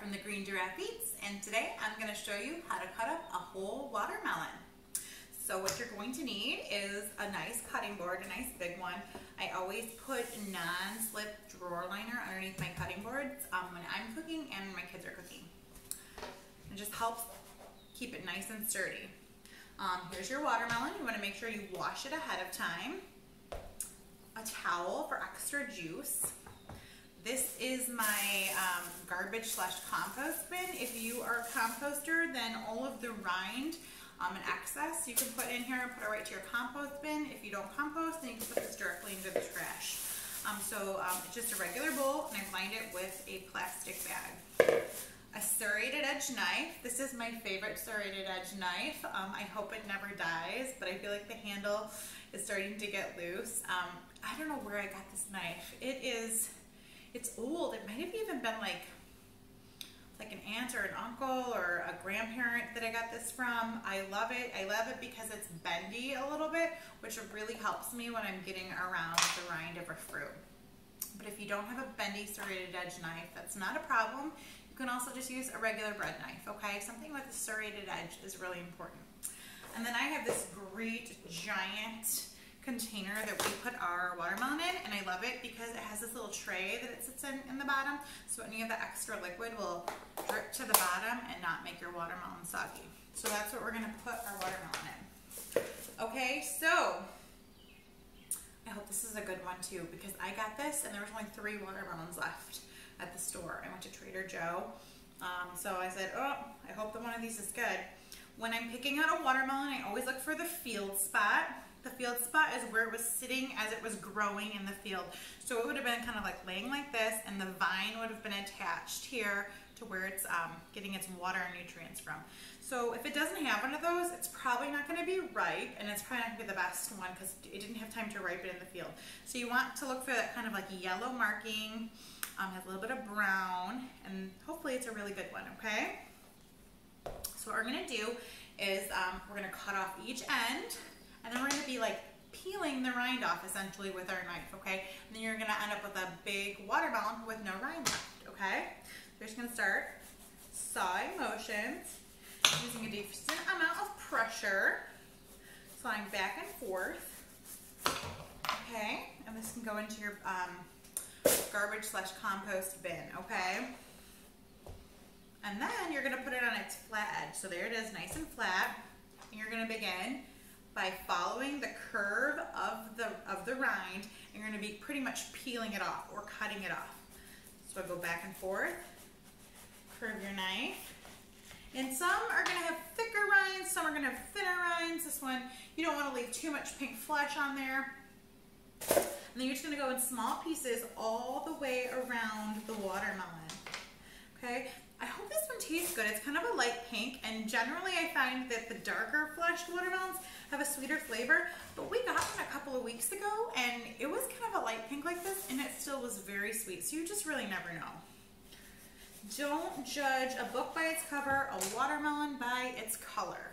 from the Green Giraffe Eats, and today I'm going to show you how to cut up a whole watermelon. So what you're going to need is a nice cutting board, a nice big one. I always put non-slip drawer liner underneath my cutting boards when I'm cooking and when my kids are cooking. It just helps keep it nice and sturdy. Here's your watermelon. You want to make sure you wash it ahead of time. A towel for extra juice. This is my garbage / compost bin. If you are a composter, then all of the rind and excess you can put in here and put it right to your compost bin. If you don't compost, then you can put this directly into the trash. It's just a regular bowl, and I lined it with a plastic bag. A serrated edge knife. This is my favorite serrated edge knife. I hope it never dies, but I feel like the handle is starting to get loose. I don't know where I got this knife. It's old. It might have even been like an aunt or an uncle or a grandparent that I got this from. I love it. I love it because it's bendy a little bit, which really helps me when I'm getting around the rind of a fruit. But if you don't have a bendy serrated edge knife, that's not a problem. You can also just use a regular bread knife, okay? Something with a serrated edge is really important. And then I have this great giant container that we put our watermelon in, and I love it because it has this little tray that it sits in the bottom, so any of the extra liquid will drip to the bottom and not make your watermelon soggy. So that's what we're going to put our watermelon in. Okay, so I hope this is a good one too, because I got this and there was only 3 watermelons left at the store. I went to Trader Joe, so I said, oh, I hope that one of these is good. When I'm picking out a watermelon, I always look for the field spot. The field spot is where it was sitting as it was growing in the field. So it would have been kind of like laying like this, and the vine would have been attached here to where it's getting its water and nutrients from. So if it doesn't have one of those, it's probably not going to be ripe, and it's probably not going to be the best one because it didn't have time to ripen in the field. So you want to look for that kind of like yellow marking, has a little bit of brown, and hopefully it's a really good one, okay? So what we're going to do is we're going to cut off each end, and then we're going to be like peeling the rind off essentially with our knife, okay? And then you're going to end up with a big watermelon with no rind left, okay? So we're just going to start sawing motions using a decent amount of pressure, sawing back and forth, okay? And this can go into your garbage / compost bin, okay? And then you're going to put it on its flat edge. So there it is, nice and flat. And you're going to begin by following the curve of the rind, and you're going to be pretty much peeling it off or cutting it off. So go back and forth, curve your knife. And some are going to have thicker rinds, some are going to have thinner rinds. This one, you don't want to leave too much pink flesh on there. And then you're just going to go in small pieces all the way around the watermelon. Okay? I hope this one tastes good. It's kind of a light pink, and generally I find that the darker fleshed watermelons have a sweeter flavor, but we got one a couple of weeks ago and it was kind of a light pink like this, and it still was very sweet, so you just really never know. Don't judge a book by its cover, a watermelon by its color.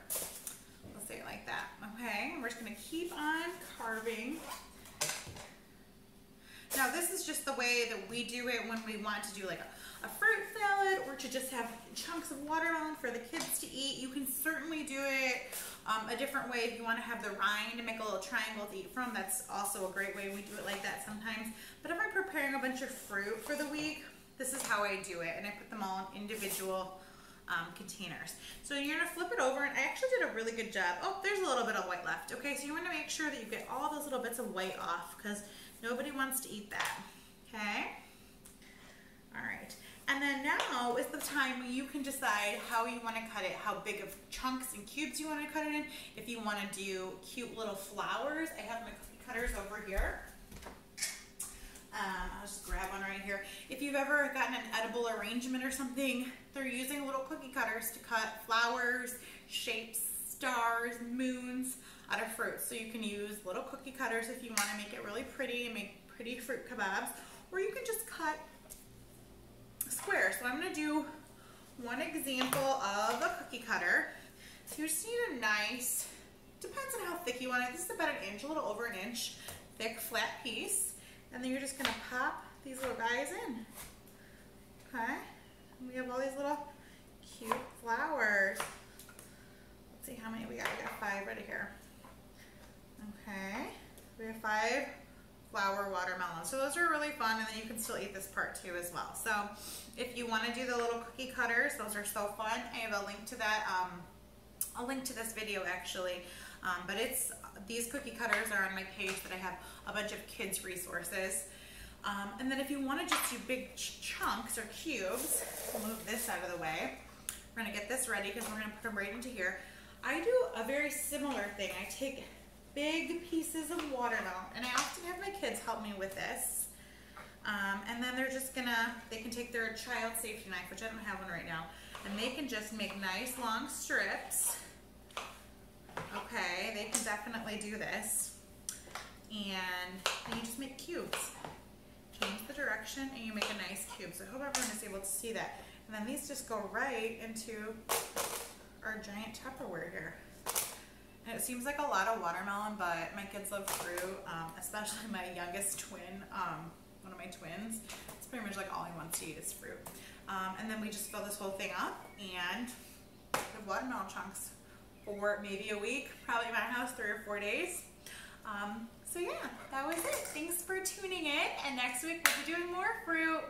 Let's say it like that, okay? We're just gonna keep on carving. Now this is just the way that we do it when we want to do like a fruit salad, or to just have chunks of watermelon for the kids to eat. You can certainly do it a different way if you want to have the rind and make a little triangle to eat from. That's also a great way. We do it like that sometimes. But if I'm preparing a bunch of fruit for the week, this is how I do it, and I put them all in individual containers. So you're going to flip it over, and I actually did a really good job. Oh, there's a little bit of white left. Okay, so you want to make sure that you get all those little bits of white off, because nobody wants to eat that. Okay? All right. And then now is the time when you can decide how you want to cut it, how big of chunks and cubes you want to cut it in. If you want to do cute little flowers, I have my cookie cutters over here. I'll just grab one right here. If you've ever gotten an edible arrangement or something, they're using little cookie cutters to cut flowers, shapes, stars, moons out of fruit. So you can use little cookie cutters if you want to make it really pretty and make pretty fruit kebabs, or you can just cut square. So I'm going to do one example of a cookie cutter. So you just need a nice, depends on how thick you want it. This is about an inch, a little over an inch, thick flat piece. And then you're just going to pop these little guys in. Okay? And we have all these little cute flowers. Let's see how many we got. We got 5 right here. Okay, we have 5 flower watermelons. So those are really fun, and then you can still eat this part too as well. So if you want to do the little cookie cutters, those are so fun. I have a link to that. I'll link to this video actually, but these cookie cutters are on my page that I have a bunch of kids resources. And then if you want to just do big chunks or cubes, we'll move this out of the way. We're going to get this ready because we're going to put them right into here. I do a very similar thing. I take big pieces of watermelon, and I often have my kids help me with this. And then they're just they can take their child safety knife, which I don't have one right now, and they can just make nice long strips. Okay, they can definitely do this. And then you just make cubes. Change the direction and you make a nice cube. So I hope everyone is able to see that. And then these just go right into our giant Tupperware here. And it seems like a lot of watermelon, but my kids love fruit, especially my youngest twin, one of my twins. It's pretty much like all he wants to eat is fruit. And then we just fill this whole thing up and the watermelon chunks for maybe a week, probably my house 3 or 4 days. So yeah, that was it. Thanks for tuning in, and next week we'll be doing more fruit.